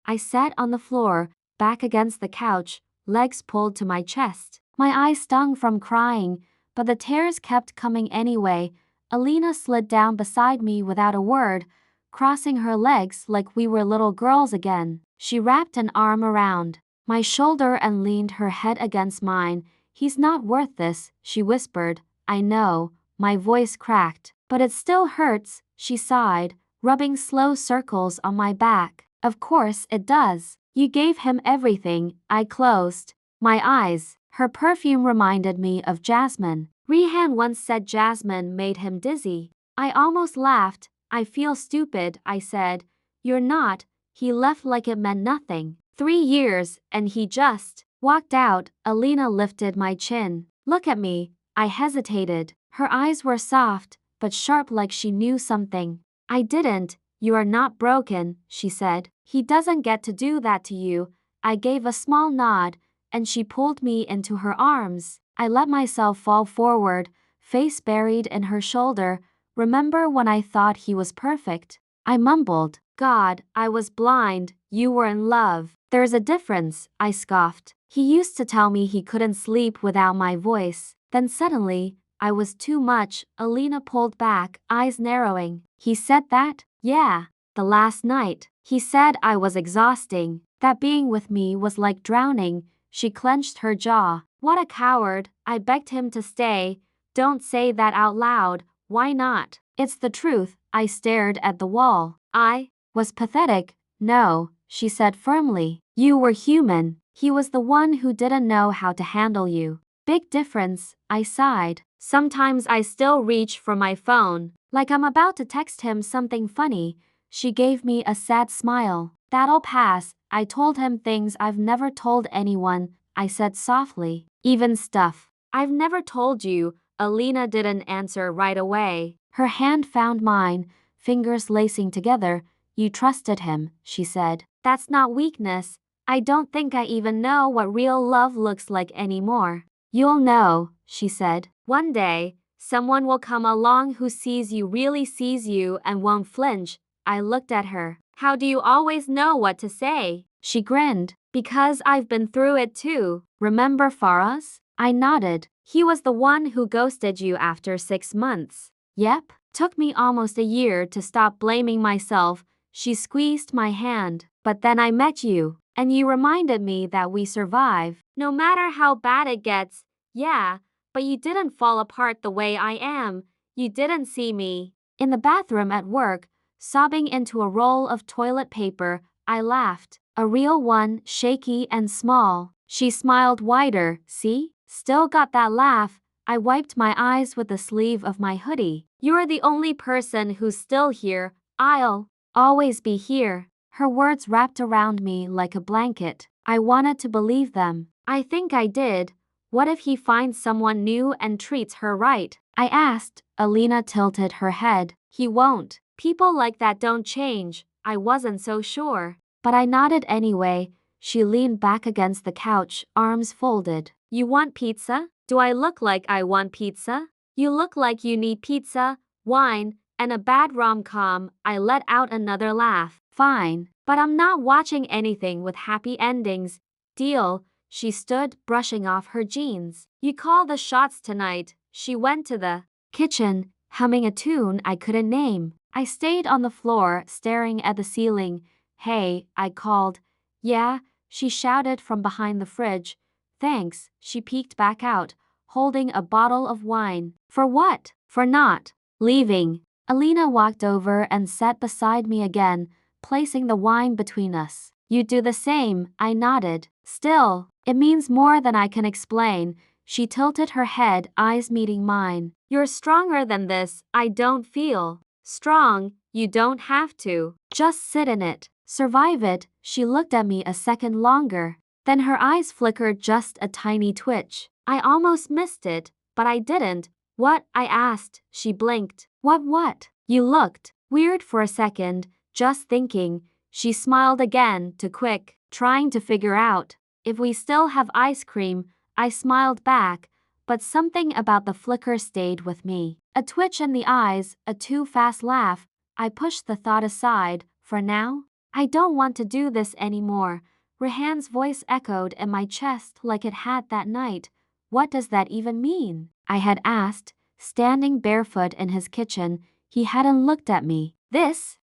I sat on the floor, back against the couch, legs pulled to my chest. My eyes stung from crying, but the tears kept coming anyway. Alina slid down beside me without a word, crossing her legs like we were little girls again. She wrapped an arm around my shoulder and leaned her head against mine. "He's not worth this," she whispered. "I know." My voice cracked. "But it still hurts," she sighed, rubbing slow circles on my back. "Of course it does. You gave him everything." I closed my eyes. Her perfume reminded me of jasmine. Rehan once said jasmine made him dizzy. I almost laughed. "I feel stupid," I said. "You're not." He left like it meant nothing. 3 years, and he just walked out. Alina lifted my chin. "Look at me." I hesitated. Her eyes were soft, but sharp, like she knew something. I didn't. "You are not broken," she said. "He doesn't get to do that to you." I gave a small nod, and she pulled me into her arms. I let myself fall forward, face buried in her shoulder. "Remember when I thought he was perfect?" I mumbled. "God, I was blind. You were in love." "There's a difference," I scoffed. "He used to tell me he couldn't sleep without my voice. Then suddenly, I was too much." Alina pulled back, eyes narrowing. "He said that?" "Yeah. The last night. He said I was exhausting. That being with me was like drowning." She clenched her jaw. "What a coward." I begged him to stay. "Don't say that out loud." "Why not?" "It's the truth." I stared at the wall. "I was pathetic." "No," she said firmly. "You were human. He was the one who didn't know how to handle you." "Big difference." I sighed. Sometimes I still reach for my phone, like I'm about to text him something funny. She gave me a sad smile. "That'll pass." I told him things I've never told anyone. I said softly. "Even stuff I've never told you." Alina didn't answer right away. Her hand found mine, fingers lacing together. "You trusted him," she said. "That's not weakness. I don't think I even know what real love looks like anymore." "You'll know," she said. "One day, someone will come along who sees you, really sees you, and won't flinch." I looked at her. "How do you always know what to say?" She grinned. "Because I've been through it too." "Remember Faraz?" I nodded. "He was the one who ghosted you after 6 months." "Yep. Took me almost a year to stop blaming myself." She squeezed my hand. "But then I met you, and you reminded me that we survive, no matter how bad it gets." "Yeah, but you didn't fall apart the way I am. You didn't see me in the bathroom at work, sobbing into a roll of toilet paper." I laughed. "A real one, shaky and small." She smiled wider. "See? Still got that laugh." I wiped my eyes with the sleeve of my hoodie. "You're the only person who's still here. I'll always be here." Her words wrapped around me like a blanket. I wanted to believe them. I think I did. What if he finds someone new and treats her right? I asked. Alina tilted her head. "He won't. People like that don't change." I wasn't so sure, but I nodded anyway. She leaned back against the couch, arms folded. "You want pizza?" "Do I look like I want pizza?" "You look like you need pizza, wine, and a bad rom-com." I let out another laugh. "Fine, but I'm not watching anything with happy endings." "Deal." She stood, brushing off her jeans. "You call the shots tonight." She went to the kitchen, humming a tune I couldn't name. I stayed on the floor, staring at the ceiling. "Hey," I called. "Yeah?" she shouted from behind the fridge. "Thanks." She peeked back out, holding a bottle of wine. "For what?" "For not leaving." Alina walked over and sat beside me again, placing the wine between us. "You do the same." I nodded. "Still, it means more than I can explain." She tilted her head, eyes meeting mine. "You're stronger than this." "I don't feel strong." "You don't have to. Just sit in it. Survive it." She looked at me a second longer. Then her eyes flickered just a tiny twitch. I almost missed it, but I didn't. "What?" I asked. She blinked. What? "You looked weird for a second." "Just thinking." She smiled again, too quick, trying to figure out if we still have ice cream. I smiled back, but something about the flicker stayed with me. A twitch in the eyes, a too fast laugh. I pushed the thought aside. For now, I don't want to do this anymore. Rehan's voice echoed in my chest like it had that night. What does that even mean? I had asked, standing barefoot in his kitchen. He hadn't looked at me.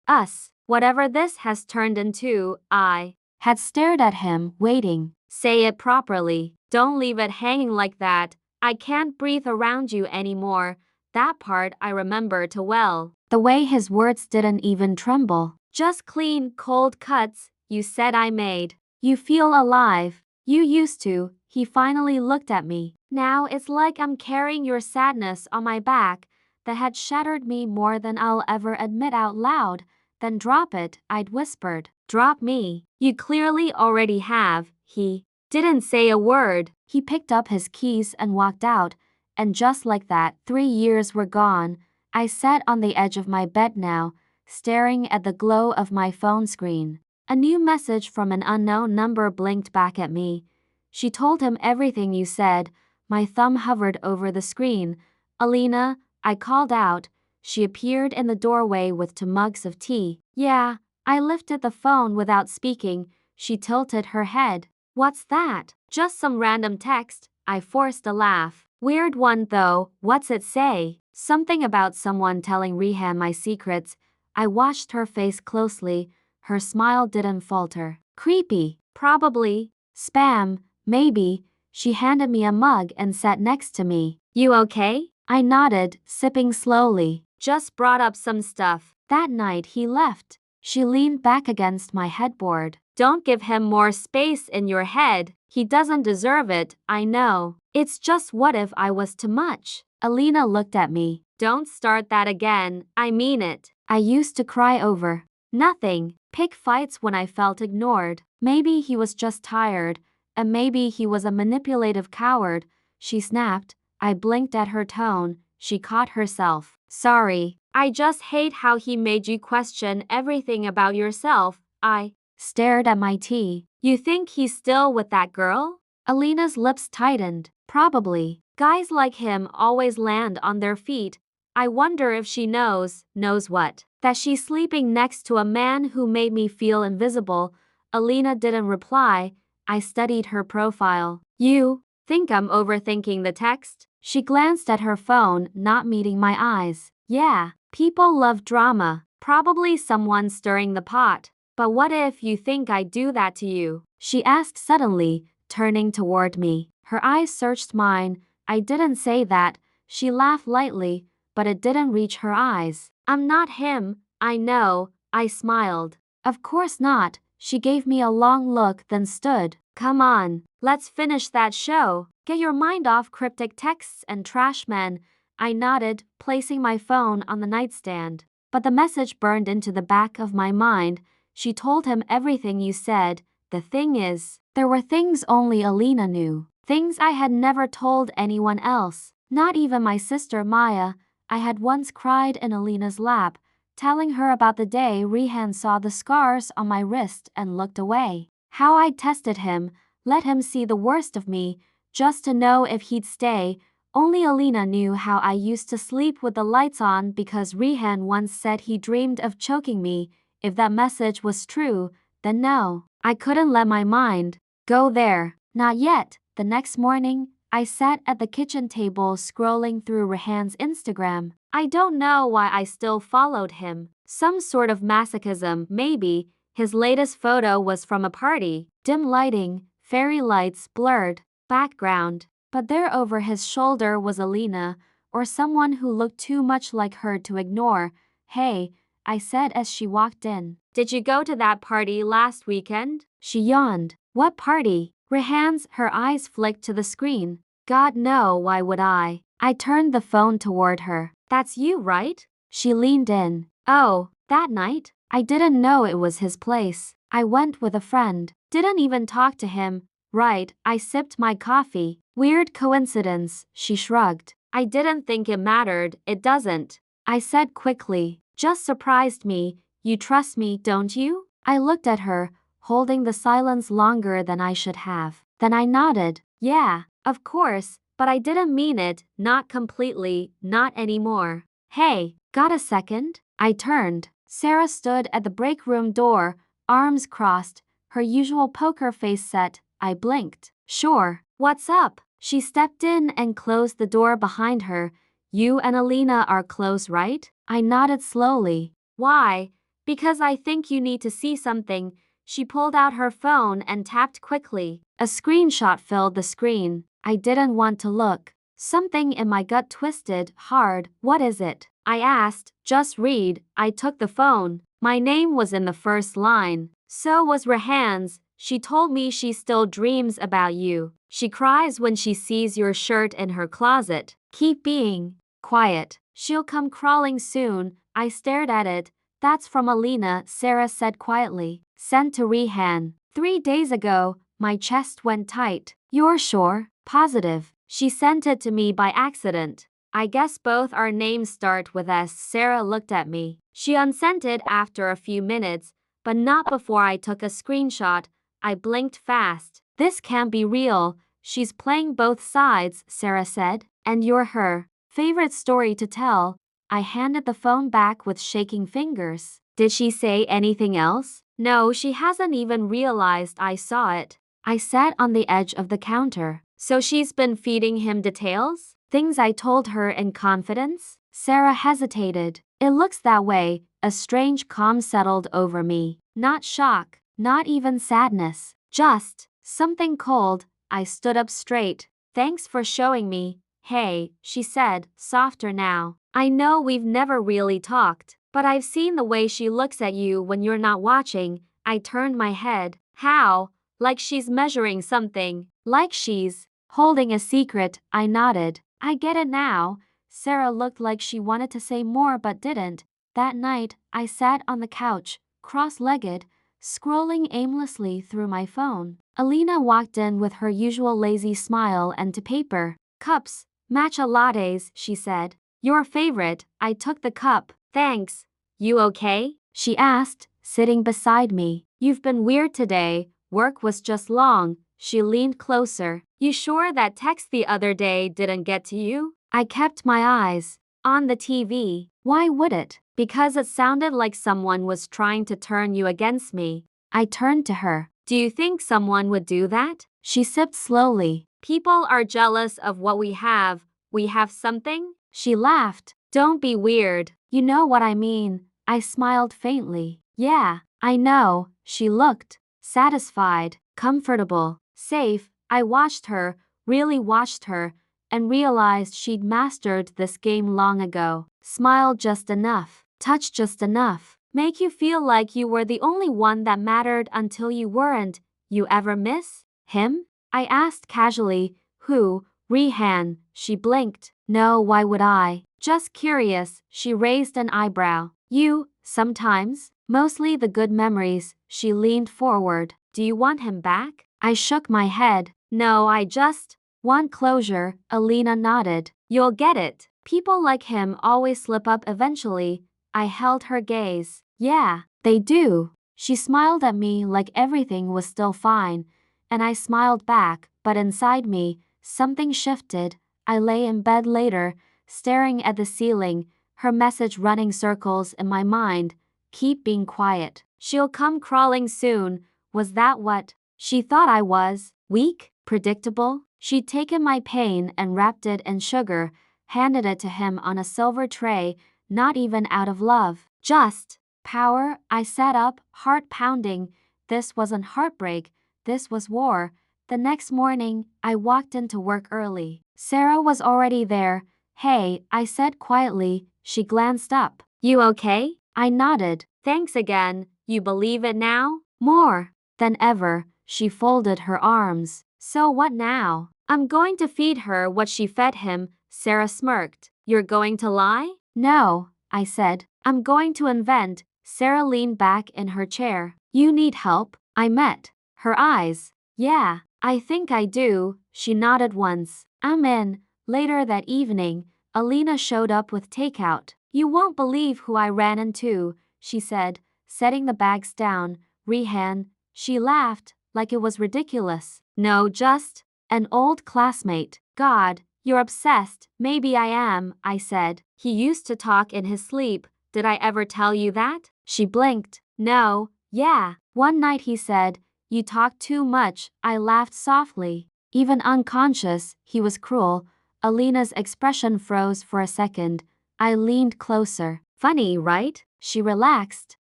Us, whatever this has turned into, I had stared at him, waiting. Say it properly. Don't leave it hanging like that. I can't breathe around you anymore. That part I remember too well. The way his words didn't even tremble. Just clean, cold cuts, you said I made. You feel alive. You used to. He finally looked at me. Now it's like I'm carrying your sadness on my back. That had shattered me more than I'll ever admit out loud. Then drop it, I'd whispered. Drop me. You clearly already have. He didn't say a word. He picked up his keys and walked out. And just like that, 3 years were gone. I sat on the edge of my bed now, staring at the glow of my phone screen. A new message from an unknown number blinked back at me. She told him everything you said. My thumb hovered over the screen. Alina, I called out. She appeared in the doorway with 2 mugs of tea. Yeah, I lifted the phone without speaking. She tilted her head. What's that? Just some random text. I forced a laugh. Weird one though. What's it say? Something about someone telling Rehan my secrets. I watched her face closely. Her smile didn't falter. Creepy. Probably. Spam. Maybe. She handed me a mug and sat next to me. You okay? I nodded, sipping slowly. Just brought up some stuff. That night he left. She leaned back against my headboard. Don't give him more space in your head. He doesn't deserve it, I know. It's just what if I was too much? Alina looked at me. Don't start that again, I mean it. I used to cry over nothing. Pick fights when I felt ignored. Maybe he was just tired, and maybe he was a manipulative coward. She snapped. I blinked at her tone. She caught herself. Sorry. I just hate how he made you question everything about yourself. I stared at my tea. You think he's still with that girl? Alina's lips tightened. Probably. Guys like him always land on their feet. I wonder if she knows what? That she's sleeping next to a man who made me feel invisible. Alina didn't reply. I studied her profile. You think I'm overthinking the text? She glanced at her phone, not meeting my eyes. Yeah, people love drama. Probably someone stirring the pot. But what if you think I do that to you? She asked suddenly, turning toward me. Her eyes searched mine. I didn't say that. She laughed lightly, but it didn't reach her eyes. I'm not him, I know. I smiled. Of course not. She gave me a long look, then stood. Come on, let's finish that show. Get your mind off cryptic texts and trash men. I nodded, placing my phone on the nightstand. But the message burned into the back of my mind. She told him everything you said. The thing is, there were things only Alina knew. Things I had never told anyone else. Not even my sister Maya. I had once cried in Alina's lap, telling her about the day Rehan saw the scars on my wrist and looked away. How I'd tested him, let him see the worst of me, just to know if he'd stay. Only Alina knew how I used to sleep with the lights on because Rehan once said he dreamed of choking me. If that message was true, then no. I couldn't let my mind go there. Not yet. The next morning, I sat at the kitchen table scrolling through Rehan's Instagram. I don't know why I still followed him. Some sort of masochism, maybe. His latest photo was from a party. Dim lighting, fairy lights, blurred background. But there over his shoulder was Alina, or someone who looked too much like her to ignore. Hey, I said as she walked in. Did you go to that party last weekend? She yawned. What party? Her eyes flicked to the screen. God no, why would I? I turned the phone toward her. That's you, right? She leaned in. Oh, that night? I didn't know it was his place. I went with a friend. Didn't even talk to him. Right, I sipped my coffee. Weird coincidence, she shrugged. I didn't think it mattered, it doesn't. I said quickly. Just surprised me. You trust me, don't you? I looked at her, holding the silence longer than I should have. Then I nodded. Yeah, of course, but I didn't mean it, not completely, not anymore. Hey, got a second? I turned. Sarah stood at the break room door, arms crossed, her usual poker face set. I blinked. Sure. What's up? She stepped in and closed the door behind her. You and Alina are close, right? I nodded slowly. Why? Because I think you need to see something. She pulled out her phone and tapped quickly. A screenshot filled the screen. I didn't want to look. Something in my gut twisted hard. What is it? I asked. Just read. I took the phone. My name was in the first line. So was Rehan's. She told me she still dreams about you. She cries when she sees your shirt in her closet. Keep being quiet. She'll come crawling soon. I stared at it. That's from Alina, Sarah said quietly. Sent to Rehan. 3 days ago. My chest went tight. You're sure? Positive. She sent it to me by accident. I guess both our names start with S. Sarah looked at me. She unsent it after a few minutes, but not before I took a screenshot. I blinked fast. This can't be real. She's playing both sides, Sarah said. And you're her favorite story to tell. I handed the phone back with shaking fingers. Did she say anything else? No, she hasn't even realized I saw it. I sat on the edge of the counter. So she's been feeding him details? Things I told her in confidence? Sarah hesitated. It looks that way. A strange calm settled over me. Not shock, not even sadness. Just something cold. I stood up straight. Thanks for showing me. Hey, she said, softer now. I know we've never really talked, but I've seen the way she looks at you when you're not watching. I turned my head. How? Like she's measuring something. Like she's holding a secret. I nodded. I get it now. Sarah looked like she wanted to say more but didn't. That night, I sat on the couch, cross-legged, scrolling aimlessly through my phone. Alina walked in with her usual lazy smile and to paper. Cups, matcha lattes, she said. Your favorite. I took the cup. Thanks. You okay? She asked, sitting beside me. You've been weird today. Work was just long. She leaned closer. You sure that text the other day didn't get to you? I kept my eyes on the TV. Why would it? Because it sounded like someone was trying to turn you against me. I turned to her. Do you think someone would do that? She sipped slowly. People are jealous of what we have. We have something? She laughed. Don't be weird. You know what I mean. I smiled faintly. Yeah, I know. She looked satisfied, comfortable, safe. I watched her, really watched her, and realized she'd mastered this game long ago. Smile just enough, touch just enough, make you feel like you were the only one that mattered until you weren't. You ever miss him? I asked casually. Who? Rehan. She blinked. No, why would I? Just curious. She raised an eyebrow. You, sometimes? Mostly the good memories. She leaned forward. Do you want him back? I shook my head. No, I just want closure. Alina nodded. You'll get it. People like him always slip up eventually. I held her gaze. Yeah, they do. She smiled at me like everything was still fine, and I smiled back, but inside me, something shifted. I lay in bed later, staring at the ceiling, her message running circles in my mind. Keep being quiet. She'll come crawling soon. Was that what she thought I was? Weak? Predictable? She'd taken my pain and wrapped it in sugar, handed it to him on a silver tray, not even out of love. Just power. I sat up, heart pounding. This wasn't heartbreak. This was war. The next morning, I walked into work early. Sarah was already there. Hey, I said quietly. She glanced up. You okay? I nodded. Thanks again. You believe it now? More than ever. She folded her arms. So what now? I'm going to feed her what she fed him. Sarah smirked. You're going to lie? No, I said. I'm going to invent. Sarah leaned back in her chair. You need help? I met her eyes. Yeah, I think I do. She nodded once. I'm in. Later that evening, Alina showed up with takeout. You won't believe who I ran into, she said, setting the bags down. Rehan. She laughed, like it was ridiculous. No, just an old classmate. God, you're obsessed. Maybe I am, I said. He used to talk in his sleep. Did I ever tell you that? She blinked. No, Yeah. One night he said, "You talk too much." I laughed softly. Even unconscious, he was cruel. Alina's expression froze for a second. I leaned closer. Funny, right? She relaxed.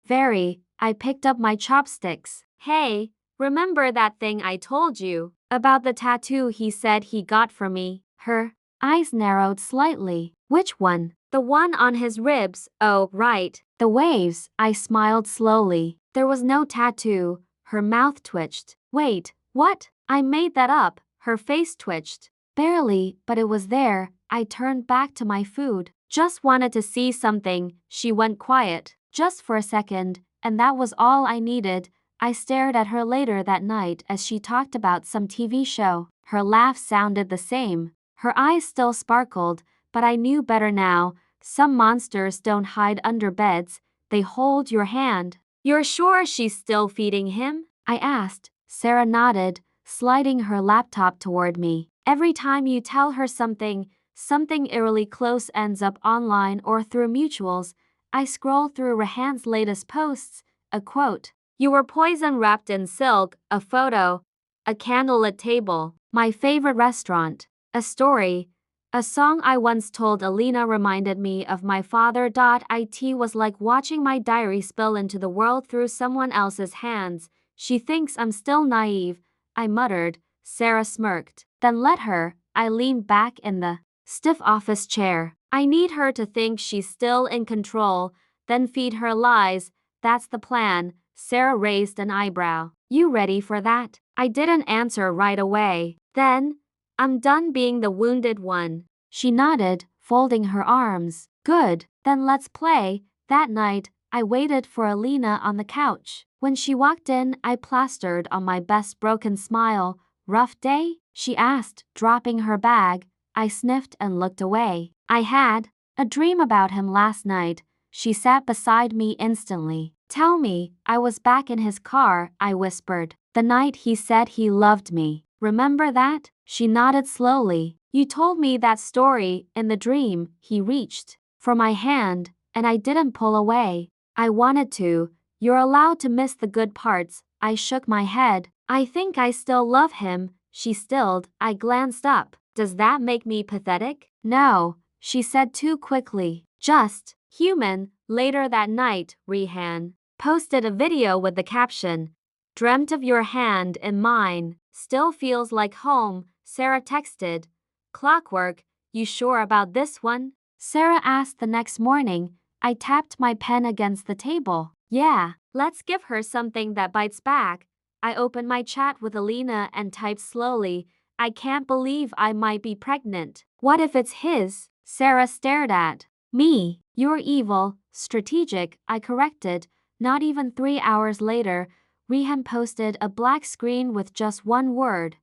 Very. I picked up my chopsticks. Hey, remember that thing I told you about the tattoo he said he got for me? Her eyes narrowed slightly. Which one? The one on his ribs. Oh, right. The waves. I smiled slowly. There was no tattoo. Her mouth twitched. Wait, what? I made that up. Her face twitched. Barely, but it was there. I turned back to my food. Just wanted to see something. She went quiet. Just for a second, and that was all I needed. I stared at her later that night as she talked about some TV show. Her laugh sounded the same. Her eyes still sparkled, but I knew better now. Some monsters don't hide under beds, they hold your hand. You're sure she's still feeding him? I asked. Sarah nodded, sliding her laptop toward me. Every time you tell her something eerily close ends up online or through mutuals. I scroll through Rehan's latest posts, a quote. You were poison wrapped in silk, a photo, a candlelit table, my favorite restaurant, a story. A song I once told Alina reminded me of my father. It was like watching my diary spill into the world through someone else's hands. She thinks I'm still naive, I muttered. Sarah smirked. Then let her. I leaned back in the stiff office chair. I need her to think she's still in control, then feed her lies. That's the plan. Sarah raised an eyebrow. You ready for that? I didn't answer right away. Then, I'm done being the wounded one. She nodded, folding her arms. Good, then let's play. That night, I waited for Alina on the couch. When she walked in, I plastered on my best broken smile. Rough day? She asked, dropping her bag. I sniffed and looked away. I had a dream about him last night. She sat beside me instantly. Tell me. I was back in his car, I whispered. The night he said he loved me. Remember that? She nodded slowly. You told me that story in the dream. He reached for my hand, and I didn't pull away. I wanted to. You're allowed to miss the good parts. I shook my head. I think I still love him. She stilled. I glanced up. Does that make me pathetic? No, she said too quickly. Just human. Later that night, Rehan posted a video with the caption, Dreamt of your hand in mine. Still feels like home. Sarah texted. Clockwork, you sure about this one? Sarah asked the next morning. I tapped my pen against the table. Yeah, let's give her something that bites back. I opened my chat with Alina and typed slowly. I can't believe I might be pregnant. What if it's his? Sarah stared at me. You're evil, strategic, I corrected. Not even 3 hours later, Rehan posted a black screen with just one word.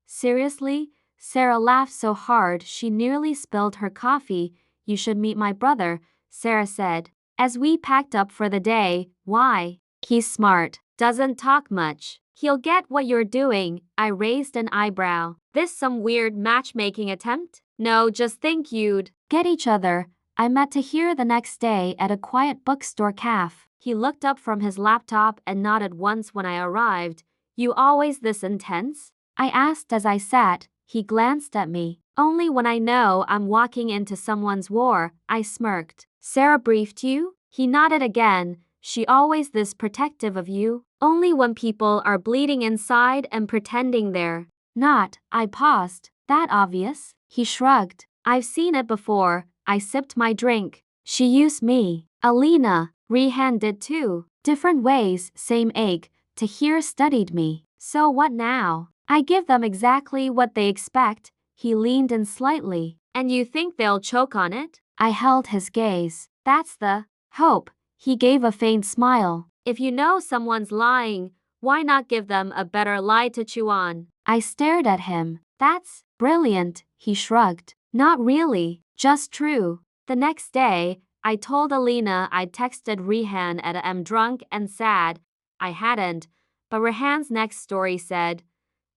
Seriously? Sarah laughed so hard she nearly spilled her coffee. You should meet my brother, Sarah said. As we packed up for the day. Why? He's smart. Doesn't talk much. He'll get what you're doing. I raised an eyebrow. This some weird matchmaking attempt? No, just think you'd get each other. I met Tahir the next day at a quiet bookstore cafe. He looked up from his laptop and nodded once when I arrived. You always this intense? I asked as I sat. He glanced at me. Only when I know I'm walking into someone's war, I smirked. Sarah briefed you? He nodded again. She always this protective of you? Only when people are bleeding inside and pretending they're not. I paused. That obvious? He shrugged. I've seen it before. I sipped my drink. She used me. Alina. Rehan did too. Different ways, same ache. Tahir studied me. So what now? I give them exactly what they expect. He leaned in slightly. And you think they'll choke on it? I held his gaze. That's the hope. He gave a faint smile. If you know someone's lying, why not give them a better lie to chew on? I stared at him. That's brilliant, he shrugged. Not really, just true. The next day, I told Alina I'd texted Rehan at I'm drunk and sad. I hadn't, but Rehan's next story said,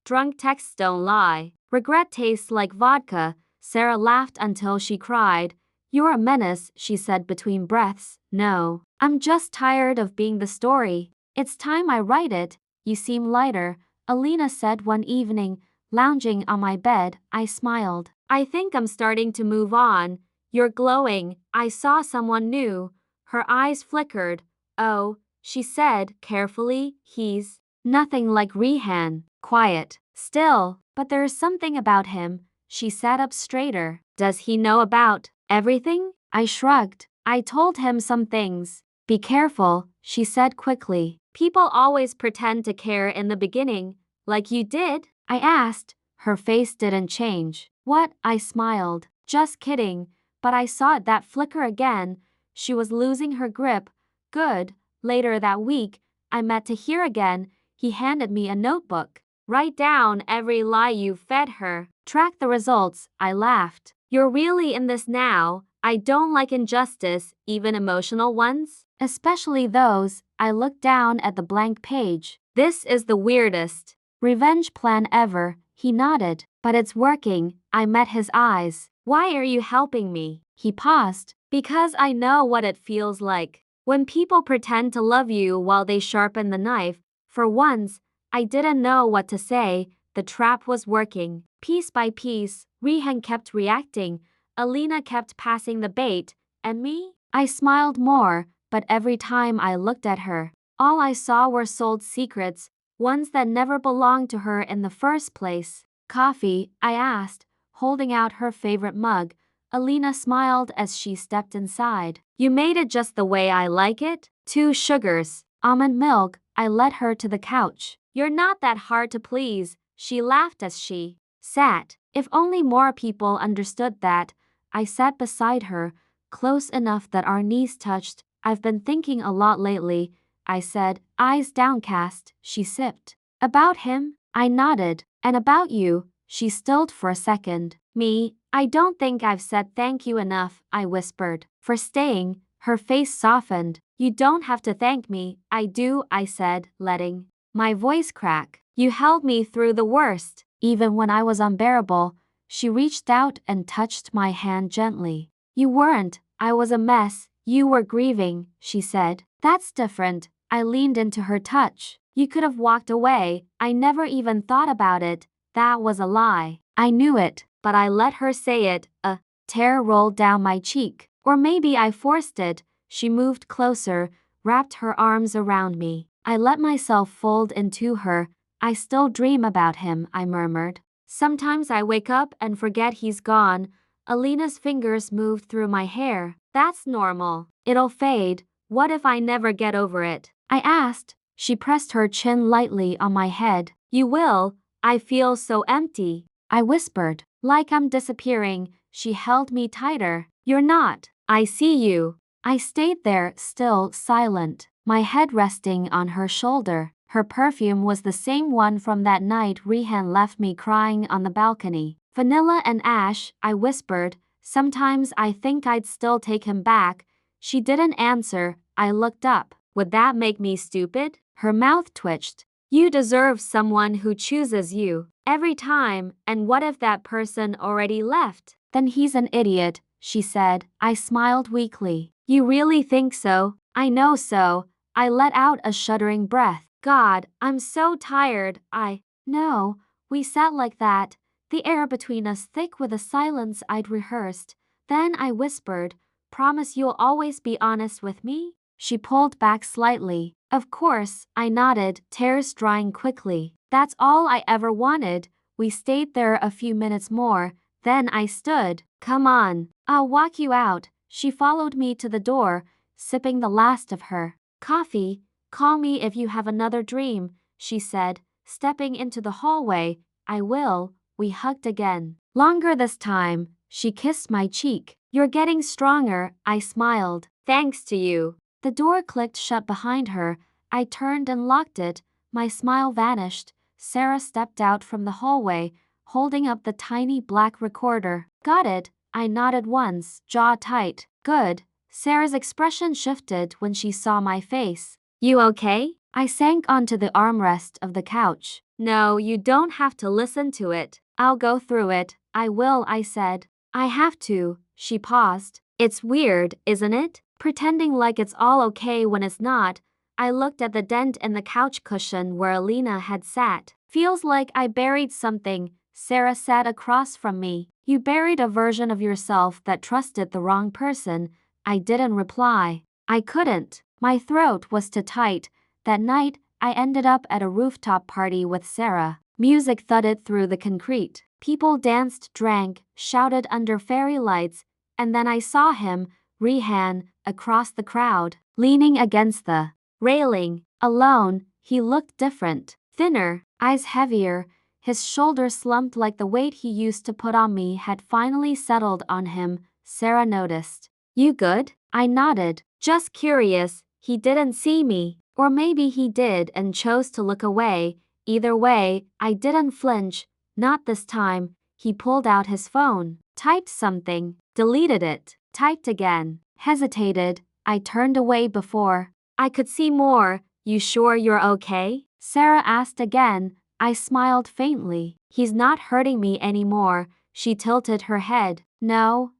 Drunk texts don't lie. Regret tastes like vodka. Sarah laughed until she cried. You're a menace, she said between breaths. No, I'm just tired of being the story. It's time I write it. You seem lighter, Alina said one evening, lounging on my bed. I smiled. I think I'm starting to move on. You're glowing. I saw someone new. Her eyes flickered. Oh, she said carefully, he's nothing like Rehan. Quiet, still, but there is something about him. She sat up straighter. Does he know about everything? I shrugged. I told him some things. Be careful, she said quickly. People always pretend to care in the beginning, like you did. I asked. Her face didn't change. What? I smiled. Just kidding. But I saw that flicker again. She was losing her grip. Good. Later that week, I met Tahir again. He handed me a notebook. Write down every lie you fed her. Track the results. I laughed. You're really in this now. I don't like injustice, even emotional ones. Especially those. I looked down at the blank page. This is the weirdest revenge plan ever. He nodded. But it's working. I met his eyes. Why are you helping me? He paused. Because I know what it feels like. When people pretend to love you while they sharpen the knife. For once, I didn't know what to say. The trap was working. Piece by piece, Rehan kept reacting. Alina kept passing the bait. And me? I smiled more, but every time I looked at her, all I saw were sold secrets, ones that never belonged to her in the first place. Coffee? I asked, holding out her favorite mug. Alina smiled as she stepped inside. You made it just the way I like it? 2 sugars. Almond milk. I led her to the couch. You're not that hard to please, she laughed as she sat. If only more people understood that. I sat beside her, close enough that our knees touched. I've been thinking a lot lately, I said, eyes downcast. She sipped. About him? I nodded. And about you? She stilled for a second. Me? I don't think I've said thank you enough, I whispered. For staying. Her face softened. You don't have to thank me. I do, I said, letting my voice crack. You held me through the worst. Even when I was unbearable. She reached out and touched my hand gently. You weren't. I was a mess. You were grieving, she said. That's different. I leaned into her touch. You could have walked away. I never even thought about it. That was a lie. I knew it, but I let her say it. A tear rolled down my cheek. Or maybe I forced it. She moved closer, wrapped her arms around me. I let myself fold into her. I still dream about him, I murmured. Sometimes I wake up and forget he's gone. Alina's fingers moved through my hair. That's normal. It'll fade. What if I never get over it? I asked. She pressed her chin lightly on my head. You will. I feel so empty. I whispered. Like I'm disappearing. She held me tighter. You're not. I see you. I stayed there, still silent, my head resting on her shoulder. Her perfume was the same one from that night Rehan left me crying on the balcony. Vanilla and ash, I whispered. Sometimes I think I'd still take him back. She didn't answer. I looked up. Would that make me stupid? Her mouth twitched. You deserve someone who chooses you every time. And what if that person already left? Then he's an idiot, she said. I smiled weakly. You really think so? I know so. I let out a shuddering breath. God, I'm so tired. No, we sat like that, the air between us thick with a silence I'd rehearsed. Then I whispered, Promise you'll always be honest with me? She pulled back slightly. Of course, I nodded, tears drying quickly. That's all I ever wanted. We stayed there a few minutes more. Then I stood. Come on, I'll walk you out. She followed me to the door, sipping the last of her coffee. Call me if you have another dream, she said, stepping into the hallway. I will. We hugged again. Longer this time. She kissed my cheek. You're getting stronger, I smiled. Thanks to you. The door clicked shut behind her. I turned and locked it. My smile vanished. Sarah stepped out from the hallway, holding up the tiny black recorder. Got it. I nodded once, jaw tight. Good. Sarah's expression shifted when she saw my face. You okay? I sank onto the armrest of the couch. No, you don't have to listen to it. I'll go through it. I will, I said. I have to. She paused. It's weird, isn't it? Pretending like it's all okay when it's not. I looked at the dent in the couch cushion where Alina had sat. Feels like I buried something. Sarah sat across from me. You buried a version of yourself that trusted the wrong person. I didn't reply. I couldn't. My throat was too tight. That night, I ended up at a rooftop party with Sarah. Music thudded through the concrete. People danced, drank, shouted under fairy lights, and then I saw him, Rehan, across the crowd, leaning against the railing. Alone, he looked different. Thinner, eyes heavier. His shoulders slumped like the weight he used to put on me had finally settled on him. Sarah noticed. You good? I nodded. Just curious. He didn't see me. Or maybe he did and chose to look away. Either way, I didn't flinch. Not this time. He pulled out his phone. Typed something. Deleted it. Typed again. Hesitated. I turned away before I could see more. You sure you're okay? Sarah asked again. I smiled faintly. He's not hurting me anymore. She tilted her head. No,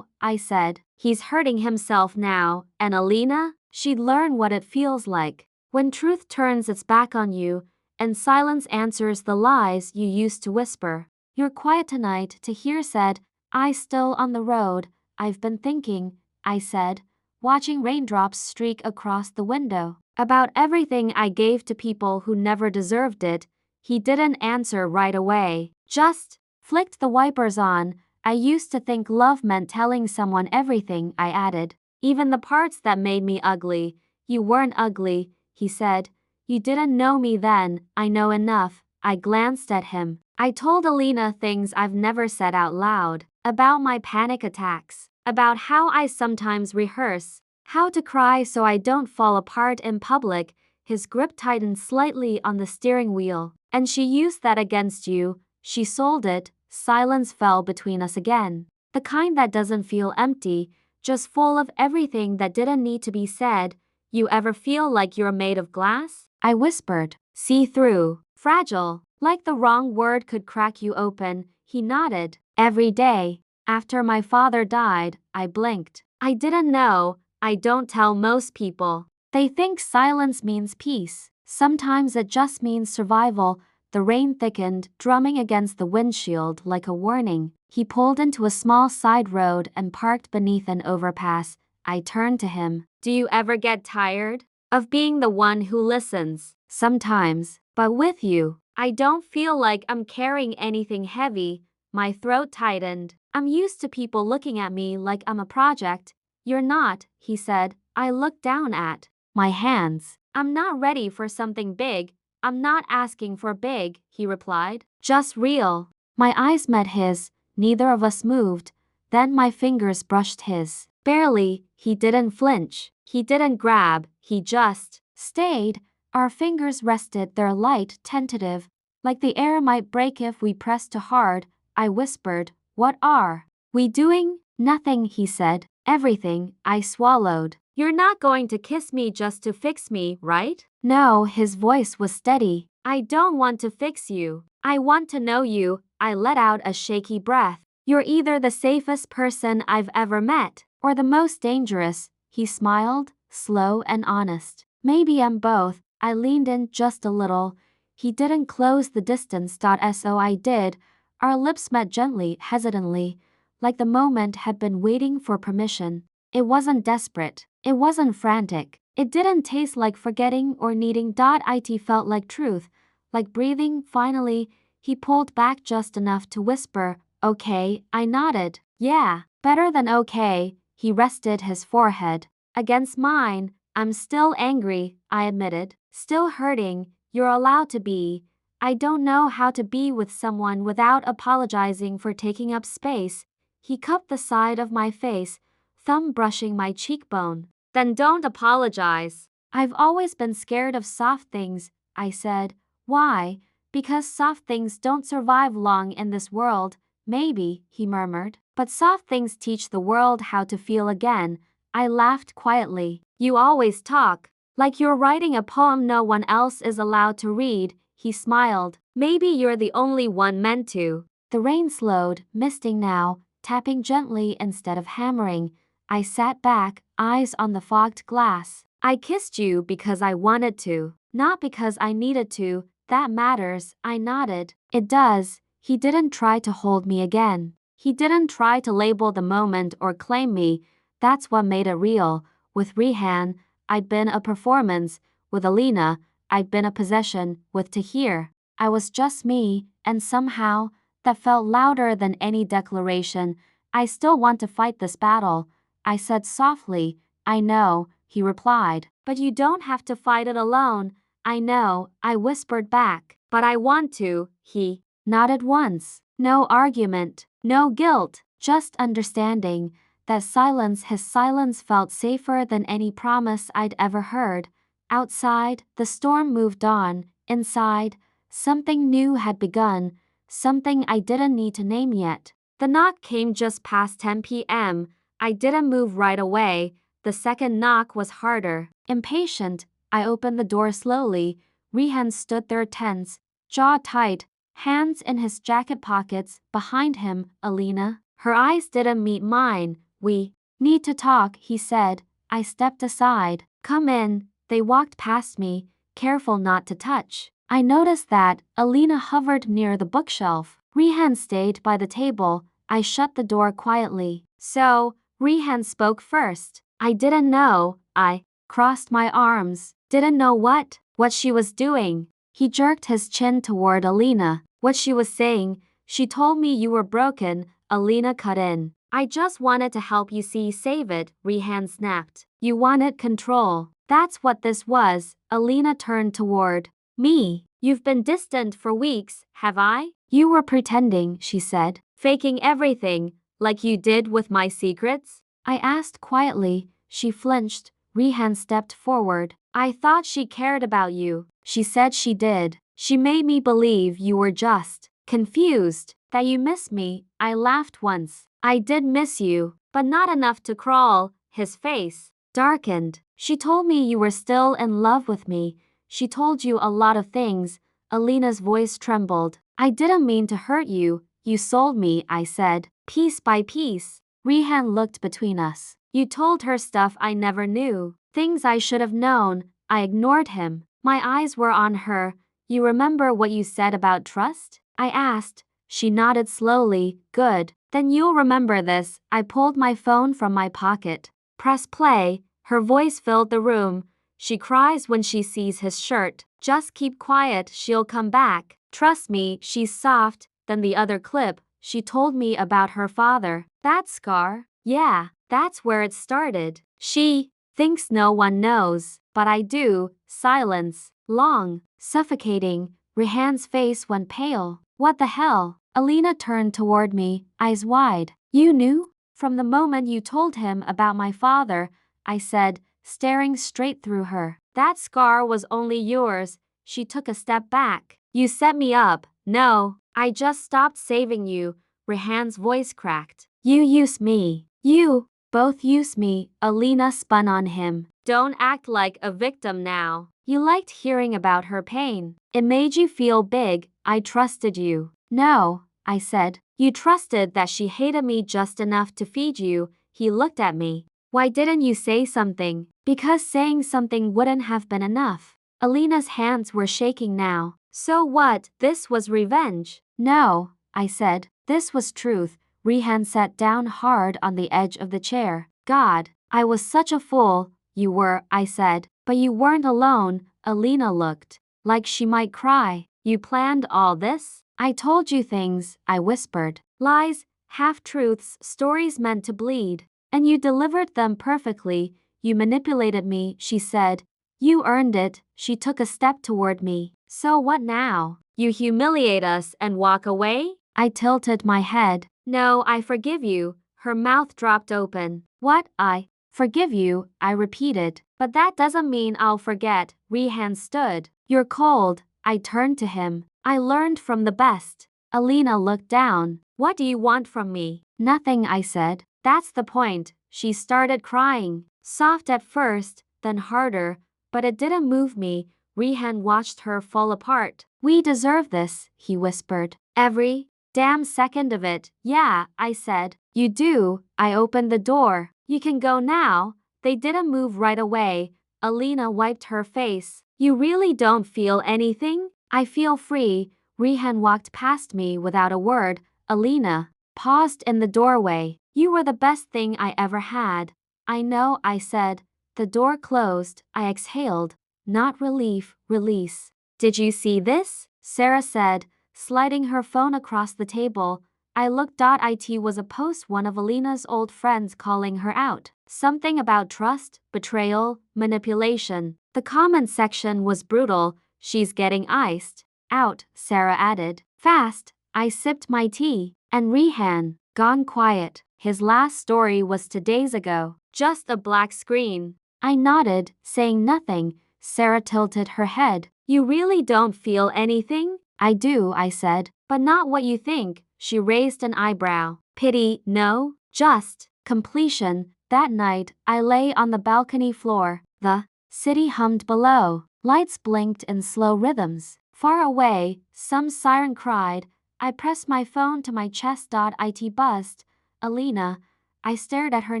I said. He's hurting himself now. And Alina? She'd learn what it feels like when truth turns its back on you and silence answers the lies you used to whisper. You're quiet tonight, Tahir said. I still on the road. I've been thinking, I said, watching raindrops streak across the window. About everything I gave to people who never deserved it. He didn't answer right away. Just flicked the wipers on. I used to think love meant telling someone everything, I added. Even the parts that made me ugly. You weren't ugly, he said. You didn't know me then. I know enough. I glanced at him. I told Alina things I've never said out loud. About my panic attacks. About how I sometimes rehearse. How to cry so I don't fall apart in public. His grip tightened slightly on the steering wheel. And she used that against you. She sold it. Silence fell between us again. The kind that doesn't feel empty, just full of everything that didn't need to be said. You ever feel like you're made of glass? I whispered. See-through. Fragile. Like the wrong word could crack you open. He nodded. Every day. After my father died, I blinked. I didn't know. I don't tell most people. They think silence means peace. Sometimes it just means survival. The rain thickened, drumming against the windshield like a warning. He pulled into a small side road and parked beneath an overpass. I turned to him. Do you ever get tired of being the one who listens? Sometimes, but with you, I don't feel like I'm carrying anything heavy. My throat tightened. I'm used to people looking at me like I'm a project. You're not, he said. I looked down at my hands. I'm not ready for something big. I'm not asking for big, he replied. Just real. My eyes met his. Neither of us moved. Then my fingers brushed his. Barely. He didn't flinch. He didn't grab. He just stayed. Our fingers rested, their light tentative, like the air might break if we pressed too hard. I whispered, What are we doing? Nothing, he said. Everything. I swallowed. You're not going to kiss me just to fix me, right? No, his voice was steady. I don't want to fix you. I want to know you. I let out a shaky breath. You're either the safest person I've ever met, or the most dangerous. He smiled, slow and honest. Maybe I'm both. I leaned in just a little. He didn't close the distance. So I did. Our lips met gently, hesitantly, like the moment had been waiting for permission. It wasn't desperate. It wasn't frantic. It didn't taste like forgetting or needing. It felt like truth, like breathing. Finally, he pulled back just enough to whisper, Okay, I nodded. Yeah, better than okay. He rested his forehead against mine. I'm still angry, I admitted. Still hurting. You're allowed to be. I don't know how to be with someone without apologizing for taking up space. He cupped the side of my face, thumb brushing my cheekbone. Then don't apologize. I've always been scared of soft things, I said. Why? Because soft things don't survive long in this world. Maybe, he murmured. But soft things teach the world how to feel again. I laughed quietly. You always talk like you're writing a poem no one else is allowed to read. He smiled. Maybe you're the only one meant to. The rain slowed, misting now, tapping gently instead of hammering. I sat back, eyes on the fogged glass. I kissed you because I wanted to, not because I needed to. That matters, I nodded. It does. He didn't try to hold me again. He didn't try to label the moment or claim me. That's what made it real. With Rehan, I'd been a performance. With Alina, I'd been a possession. With Tahir, I was just me, and somehow, that felt louder than any declaration. I still want to fight this battle, I said softly. I know, he replied. But you don't have to fight it alone. I know, I whispered back. But I want to, he nodded once. No argument, no guilt, just understanding. That silence, his silence felt safer than any promise I'd ever heard. Outside, the storm moved on. Inside, something new had begun, something I didn't need to name yet. The knock came just past 10 p.m. I didn't move right away. The second knock was harder. Impatient, I opened the door slowly. Rehan stood there tense, jaw tight, hands in his jacket pockets. Behind him, Alina. Her eyes didn't meet mine. We need to talk, he said. I stepped aside. Come in. They walked past me, careful not to touch. I noticed that Alina hovered near the bookshelf. Rehan stayed by the table. I shut the door quietly. So, Rehan spoke first. I didn't know. I crossed my arms. Didn't know what she was doing. He jerked his chin toward Alina. What she was saying. She told me you were broken. Alina cut in. I just wanted to help you save it, Rehan snapped. You wanted control. That's what this was. Alina turned toward me. You've been distant for weeks, have I? You were pretending, she said. Faking everything, like you did with my secrets? I asked quietly. She flinched. Rehan stepped forward. I thought she cared about you. She said she did. She made me believe you were just confused, that you missed me. I laughed once. I did miss you, but not enough to crawl. His face darkened. She told me you were still in love with me. She told you a lot of things. Alina's voice trembled. I didn't mean to hurt you. You sold me, I said, piece by piece. Rehan looked between us. You told her stuff I never knew. Things I should have known. I ignored him. My eyes were on her. You remember what you said about trust? I asked. She nodded slowly. Good. Then you'll remember this. I pulled my phone from my pocket. Press play. Her voice filled the room. She cries when she sees his shirt. Just keep quiet, she'll come back. Trust me, she's soft. Then the other clip. She told me about her father. That scar? Yeah, that's where it started. She thinks no one knows, but I do. Silence. Long. Suffocating. Rehan's face went pale. What the hell? Alina turned toward me, eyes wide. You knew? From the moment you told him about my father, I said, staring straight through her. That scar was only yours. She took a step back. You set me up. No, I just stopped saving you. Rehan's voice cracked. You use me. You both use me. Alina spun on him. Don't act like a victim now. You liked hearing about her pain. It made you feel big. I trusted you. No, I said. You trusted that she hated me just enough to feed you. He looked at me. Why didn't you say something? Because saying something wouldn't have been enough. Alina's hands were shaking now. So what? This was revenge. No, I said. This was truth. Rehan sat down hard on the edge of the chair. God, I was such a fool. You were, I said. But you weren't alone. Alina looked like she might cry. You planned all this? I told you things, I whispered. Lies, half-truths, stories meant to bleed. And you delivered them perfectly. You manipulated me, she said. You earned it. She took a step toward me. So what now? You humiliate us and walk away? I tilted my head. No, I forgive you. Her mouth dropped open. What? I forgive you, I repeated. But that doesn't mean I'll forget. Rehan stood. You're cold. I turned to him. I learned from the best. Alina looked down. What do you want from me? Nothing, I said. That's the point. She started crying. Soft at first, then harder. But it didn't move me. Rehan watched her fall apart. We deserve this, he whispered. Every damn second of it. Yeah, I said. You do. I opened the door. You can go now. They didn't move right away. Alina wiped her face. You really don't feel anything? I feel free. Rehan walked past me without a word. Alina paused in the doorway. You were the best thing I ever had. I know, I said. The door closed. I exhaled. Not relief, release. Did you see this? Sarah said, sliding her phone across the table. I looked. It was a post one of Alina's old friends calling her out. Something about trust, betrayal, manipulation. The comment section was brutal. She's getting iced out, Sarah added. Fast. I sipped my tea. And Rehan, gone quiet. His last story was 2 days ago. Just a black screen. I nodded, saying nothing. Sarah tilted her head. You really don't feel anything? I do, I said. But not what you think. She raised an eyebrow. Pity, no? Just completion. That night, I lay on the balcony floor. The city hummed below. Lights blinked in slow rhythms. Far away, some siren cried. I pressed my phone to my chest. It buzzed. Alina. I stared at her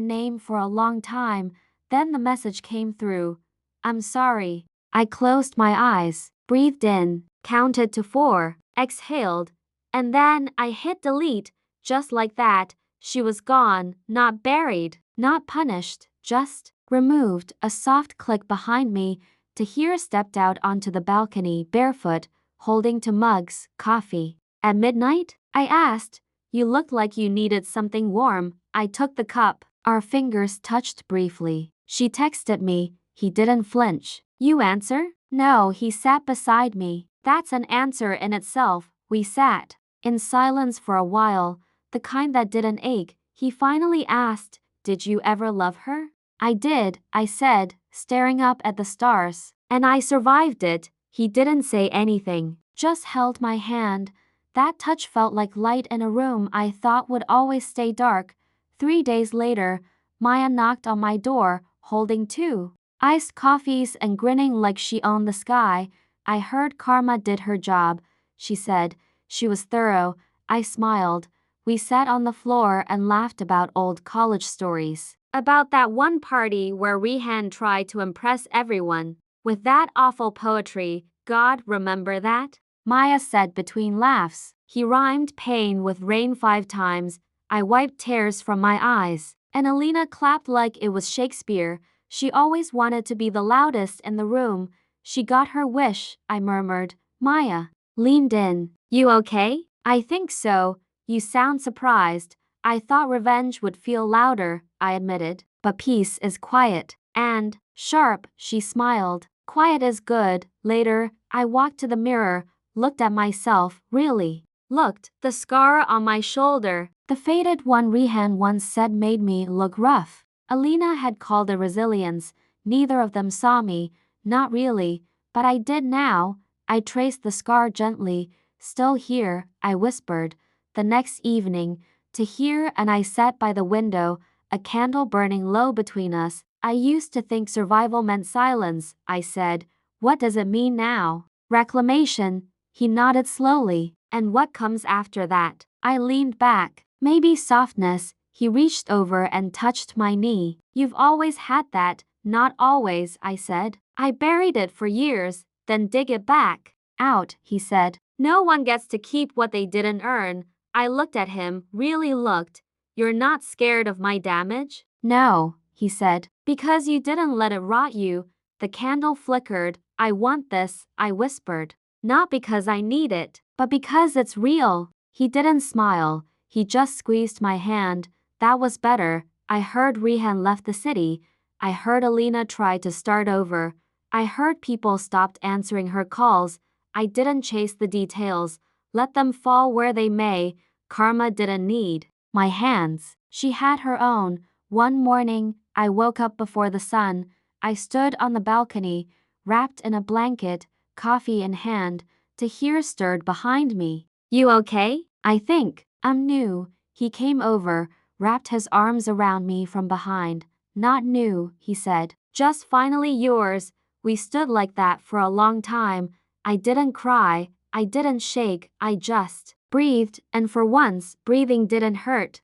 name for a long time. Then the message came through. I'm sorry. I closed my eyes, breathed in, counted to 4, exhaled, and then I hit delete. Just like that, she was gone, not buried, not punished, just removed. A soft click behind me. Tahir stepped out onto the balcony, barefoot, holding two mugs, coffee. At midnight? I asked. You looked like you needed something warm. I took the cup. Our fingers touched briefly. She texted me. He didn't flinch. You answer? No, he sat beside me. That's an answer in itself. We sat in silence for a while, the kind that didn't ache. He finally asked, Did you ever love her? I did, I said, staring up at the stars. And I survived it. He didn't say anything, just held my hand. That touch felt like light in a room I thought would always stay dark. 3 days later, Maya knocked on my door, holding 2 iced coffees and grinning like she owned the sky. I heard Karma did her job, she said. She was thorough. I smiled. We sat on the floor and laughed about old college stories. About that one party where Rehan tried to impress everyone with that awful poetry. God, remember that? Maya said between laughs. He rhymed pain with rain 5 times. I wiped tears from my eyes. And Alina clapped like it was Shakespeare. She always wanted to be the loudest in the room. She got her wish, I murmured. Maya leaned in. You okay? I think so. You sound surprised. I thought revenge would feel louder, I admitted. But peace is quiet. And sharp, she smiled. Quiet is good. Later, I walked to the mirror, looked at myself, really. Looked, the scar on my shoulder. The faded one Rehan once said made me look rough. Alina had called it resilience. Neither of them saw me. Not really, but I did now. I traced the scar gently. Still here, I whispered. The next evening, Tahir and I sat by the window, a candle burning low between us. I used to think survival meant silence, I said. What does it mean now? Reclamation. He nodded slowly. And what comes after that? I leaned back. Maybe softness. He reached over and touched my knee. You've always had that. Not always, I said. I buried it for years, then dig it back out, he said. No one gets to keep what they didn't earn. I looked at him, really looked. You're not scared of my damage? No, he said. Because you didn't let it rot you. The candle flickered. I want this, I whispered. Not because I need it, but because it's real. He didn't smile. He just squeezed my hand. That was better. I heard Rehan left the city. I heard Alina try to start over. I heard people stopped answering her calls. I didn't chase the details. Let them fall where they may. Karma didn't need my hands. She had her own. One morning, I woke up before the sun. I stood on the balcony, wrapped in a blanket, coffee in hand. Tahir stirred behind me. You okay? I think. I'm new. He came over, wrapped his arms around me from behind. Not new, he said. Just finally yours. We stood like that for a long time. I didn't cry. I didn't shake. I just breathed, and for once, breathing didn't hurt.